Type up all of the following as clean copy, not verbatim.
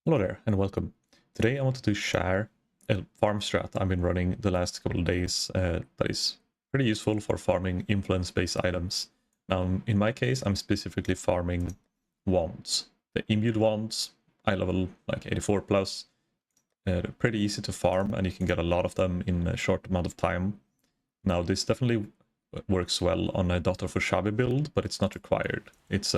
Hello there and welcome. Today I wanted to share a farm strat I've been running the last couple of days that is pretty useful for farming influence-based items. Now in my case I'm specifically farming wands. The imbued wands, I level like 84 plus. They're pretty easy to farm and you can get a lot of them in a short amount of time. Now this definitely works well on a Daughter for Shabi build, but it's not required. It's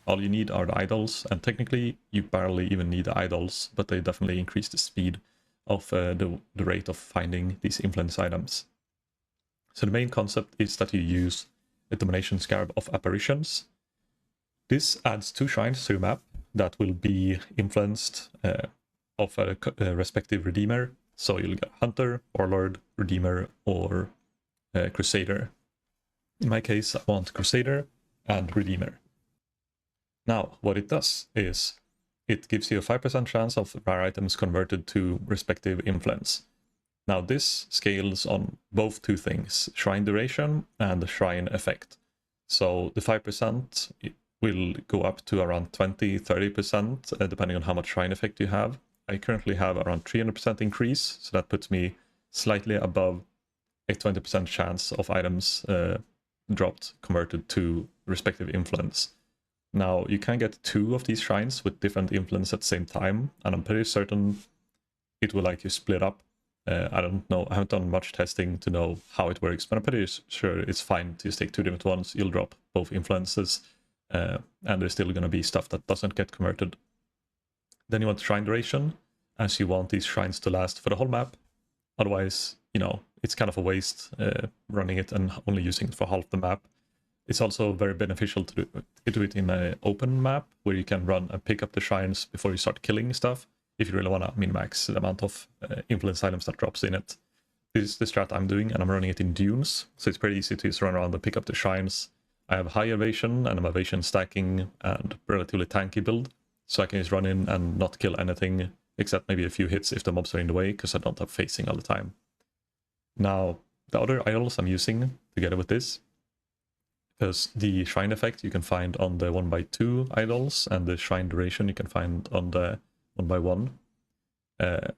all you need are the idols, and technically you barely even need the idols, but they definitely increase the speed of the rate of finding these influence items. So the main concept is that you use a domination scarab of apparitions. This adds 2 shrines to your map that will be influenced of a respective redeemer. So you'll get Hunter, Warlord, Redeemer, or Crusader. In my case, I want Crusader and Redeemer. Now, what it does is it gives you a 5% chance of rare items converted to respective influence. Now, this scales on both two things, shrine duration and the shrine effect. So the 5% will go up to around 20-30%, depending on how much shrine effect you have. I currently have around 300% increase, so that puts me slightly above a 20% chance of items dropped converted to respective influence. Now, you can get 2 of these shrines with different influence at the same time, and I'm pretty certain it will like you split up. I don't know, I haven't done much testing to know how it works, but I'm pretty sure it's fine to just take 2 different ones. You'll drop both influences, and there's still going to be stuff that doesn't get converted. Then you want shrine duration, as you want these shrines to last for the whole map. Otherwise, you know, it's kind of a waste running it and only using it for half the map. It's also very beneficial to do it in an open map where you can run and pick up the shrines before you start killing stuff, if you really want to min-max the amount of influence items that drops in it. This is the strat I'm doing, and I'm running it in dunes, so it's pretty easy to just run around and pick up the shrines. I have high evasion, and I'm evasion stacking, and relatively tanky build, so I can just run in and not kill anything, except maybe a few hits if the mobs are in the way, because I don't have phasing all the time. Now, the other idols I'm using together with this, because the shrine effect you can find on the 1x2 idols, and the shrine duration you can find on the 1x1. I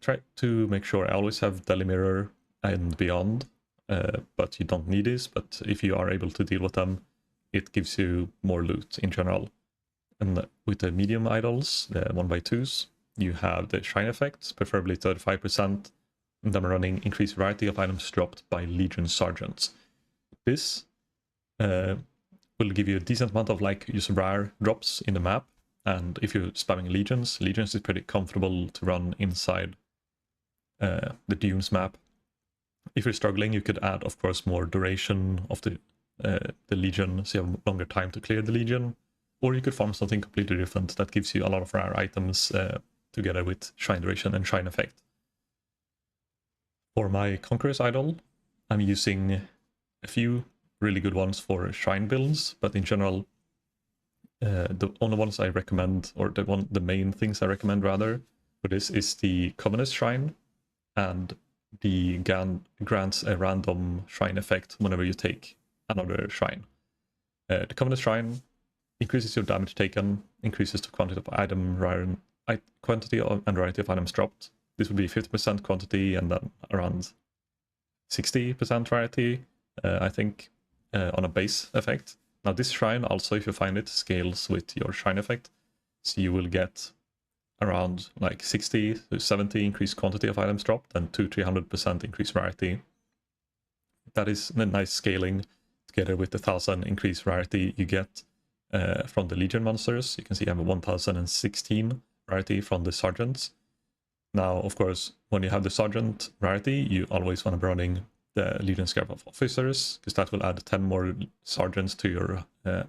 try to make sure I always have Deli Mirror and Beyond, but you don't need this, but if you are able to deal with them, it gives you more loot in general. And with the medium idols, the 1x2s, you have the shrine effect, preferably 35%, and I'm running increased variety of items dropped by Legion Sergeants. This will give you a decent amount of like just rare drops in the map, and if you're spamming Legions is pretty comfortable to run inside the Dunes map. If you're struggling, you could add, of course, more duration of the Legion, so you have longer time to clear the Legion, or you could farm something completely different that gives you a lot of rare items together with shrine duration and shrine effect. For my Conqueror's Idol, I'm using a few really good ones for shrine builds, but in general, the only ones I recommend, or the main things I recommend rather, for this is the Covenant Shrine, and the grants a random shrine effect whenever you take another shrine. The Covenant Shrine increases your damage taken, increases the quantity of quantity and variety of items dropped. This would be 50% quantity and then around 60% variety, I think, on a base effect. Now this shrine also, if you find it, scales with your shrine effect, so you will get around like 60 to 70 increased quantity of items dropped and 200-300% increased variety. That is a nice scaling together with the 1000 increased variety you get from the Legion monsters. You can see I have a 1016 variety from the Sergeants. Now, of course, when you have the Sergeant rarity, you always want to be running the Legion Scarab of Officers, because that will add 10 more Sergeants to your to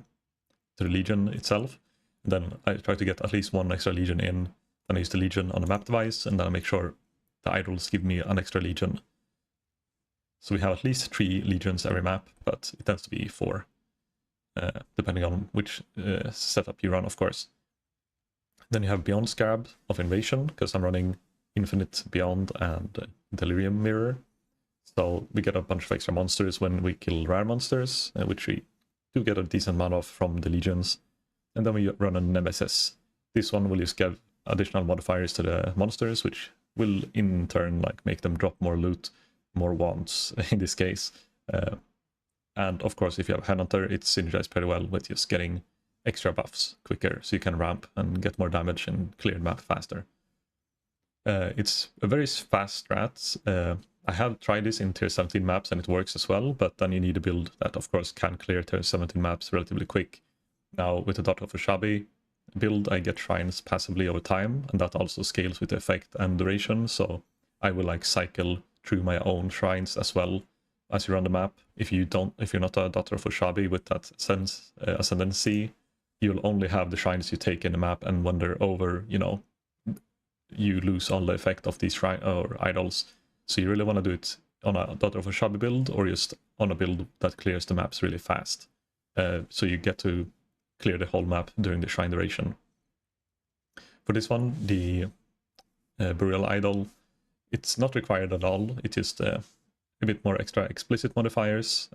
the Legion itself. And then I try to get at least 1 extra Legion in, then I use the Legion on the map device, and then I make sure the idols give me an extra Legion. So we have at least 3 Legions every map, but it tends to be 4, depending on which setup you run, of course. Then you have Beyond Scarab of Invasion, because I'm running Infinite Beyond and Delirium Mirror. So we get a bunch of extra monsters when we kill rare monsters, which we do get a decent amount of from the Legions. And then we run a Nemesis. This one will just additional modifiers to the monsters, which will in turn like make them drop more loot, more wands in this case. And of course, if you have Headhunter, it's synergized pretty well with just getting extra buffs quicker, so you can ramp and get more damage and clear the map faster. It's a very fast strat. I have tried this in tier 17 maps and it works as well, but then you need a build that of course can clear tier 17 maps relatively quick. Now with the Daughter of Ushabti build, I get shrines passively over time, and that also scales with the effect and duration, so I will like cycle through my own shrines as well as you run the map. If you're not a Daughter of Ushabti with that ascendancy, you'll only have the shrines you take in the map, and when they're over, you know, you lose all the effect of these shrine or idols. So you really want to do it on a Daughter of Ushabti build, or just on a build that clears the maps really fast. So you get to clear the whole map during the shrine duration. For this one, the Burial Idol, it's not required at all. It's just a bit more extra explicit modifiers,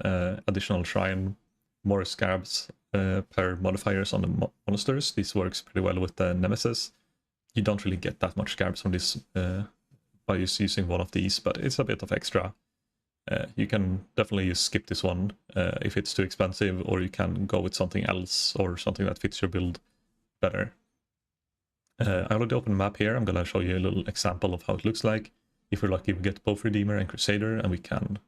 additional shrine, more scarabs per modifiers on the monsters. This works pretty well with the Nemesis. You don't really get that much scarabs from this by just using one of these, but it's a bit of extra. You can definitely skip this one if it's too expensive, or you can go with something else or something that fits your build better. I already opened the map here. I'm gonna show you a little example of how it looks like. If we're lucky, we get both Redeemer and Crusader, and we can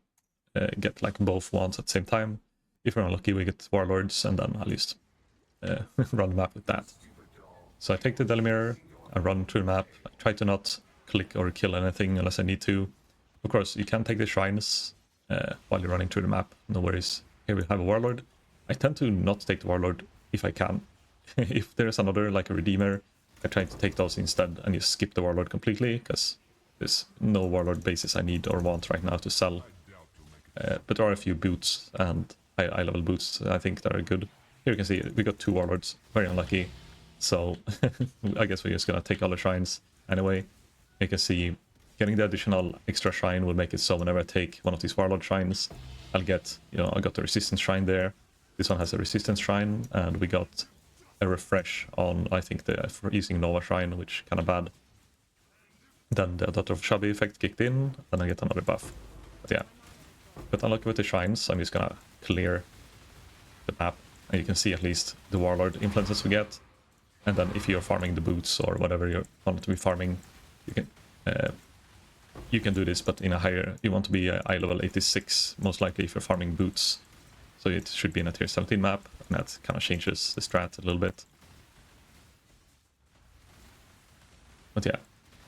get like both wands at the same time. If we're unlucky, we get Warlords, and then I'll just run the map with that. So I take the Delimir, I run through the map. I try to not click or kill anything unless I need to. Of course, you can take the shrines while you're running through the map, no worries. Here we have a Warlord. I tend to not take the Warlord if I can. If there's another, like a Redeemer, I try to take those instead and just skip the Warlord completely, because there's no Warlord bases I need or want right now to sell. But there are a few boots, and high level boots I think that are good. Here you can see we got 2 Warlords, very unlucky. So I guess we're just gonna take all the shrines anyway. You can see getting the additional extra shrine will make it so whenever I take one of these Warlord shrines, I'll get, you know, I got the resistance shrine there. This one has a resistance shrine, and we got a refresh on, I think, for using Nova shrine, which kind of bad. Then the Daughter of Ushabti effect kicked in, then I get another buff. But yeah, but unlucky with the shrines, I'm just gonna clear the map, and you can see at least the Warlord influences we get. And then if you're farming the boots or whatever you want to be farming, you can do this, but in a higher, you want to be eye level 86 most likely if you're farming boots. So it should be in a tier 17 map, and that kind of changes the strat a little bit. But yeah,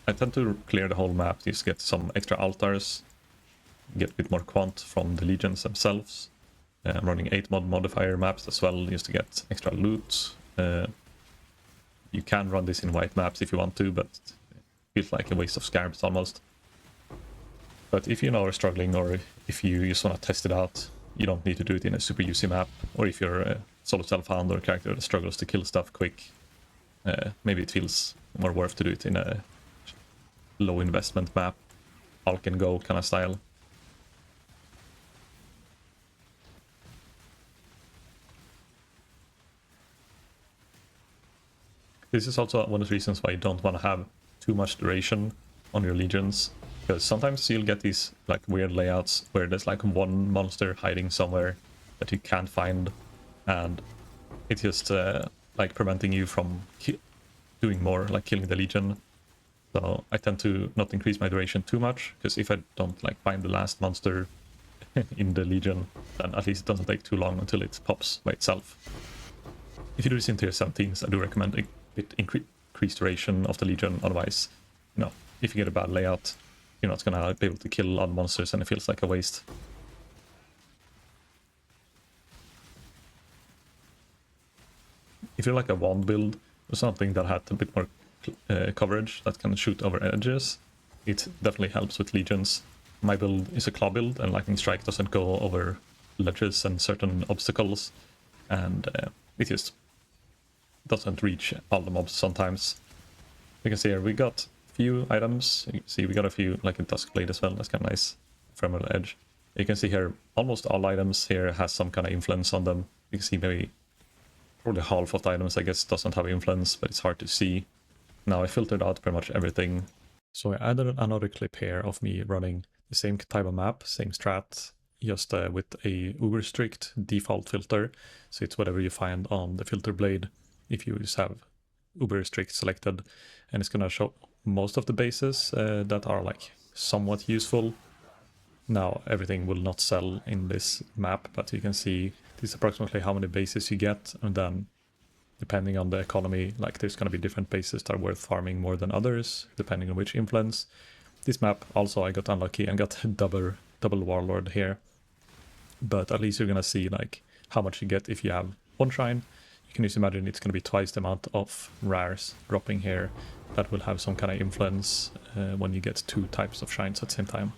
I tend to clear the whole map, just get some extra altars, get a bit more quant from the legions themselves. I'm running 8 modifier maps as well, just to get extra loot. You can run this in white maps if you want to, but it feels like a waste of scarabs almost. But if you know are struggling, or if you just want to test it out, you don't need to do it in a super UC map. Or if you're a solo self-found or a character that struggles to kill stuff quick, maybe it feels more worth to do it in a low investment map, all can go kind of style. This is also one of the reasons why you don't want to have too much duration on your legions, because sometimes you'll get these like weird layouts where there's like one monster hiding somewhere that you can't find, and it's just like preventing you from doing more, like killing the legion. So I tend to not increase my duration too much, because if I don't like find the last monster in the legion, then at least it doesn't take too long until it pops by itself. If you do this in tier 17s, I do recommend a bit increased duration of the legion. Otherwise, you know, if you get a bad layout, you're not gonna be able to kill a lot of monsters, and it feels like a waste. If you're like a wand build or something that had a bit more coverage that can shoot over edges, it definitely helps with legions. My build is a claw build, and lightning strike doesn't go over ledges and certain obstacles, and it just doesn't reach all the mobs sometimes. You can see here we got a few items. You can see we got a few, like a Duskblade as well. That's kind of nice. Ephemeral Edge. You can see here almost all items here has some kind of influence on them. You can see maybe probably half of the items, I guess, doesn't have influence, but it's hard to see. Now I filtered out pretty much everything. So I added another clip here of me running the same type of map, same strat, just with a uber strict default filter. So it's whatever you find on the filter blade if you just have uber strict selected, and it's gonna show most of the bases that are like somewhat useful. Now everything will not sell in this map, but you can see this is approximately how many bases you get, and then depending on the economy, like there's going to be different bases that are worth farming more than others, depending on which influence. This map also I got unlucky and got double warlord here, but at least you're going to see like how much you get if you have one shrine. You can just imagine it's going to be twice the amount of rares dropping here that will have some kind of influence when you get two types of shrines at the same time.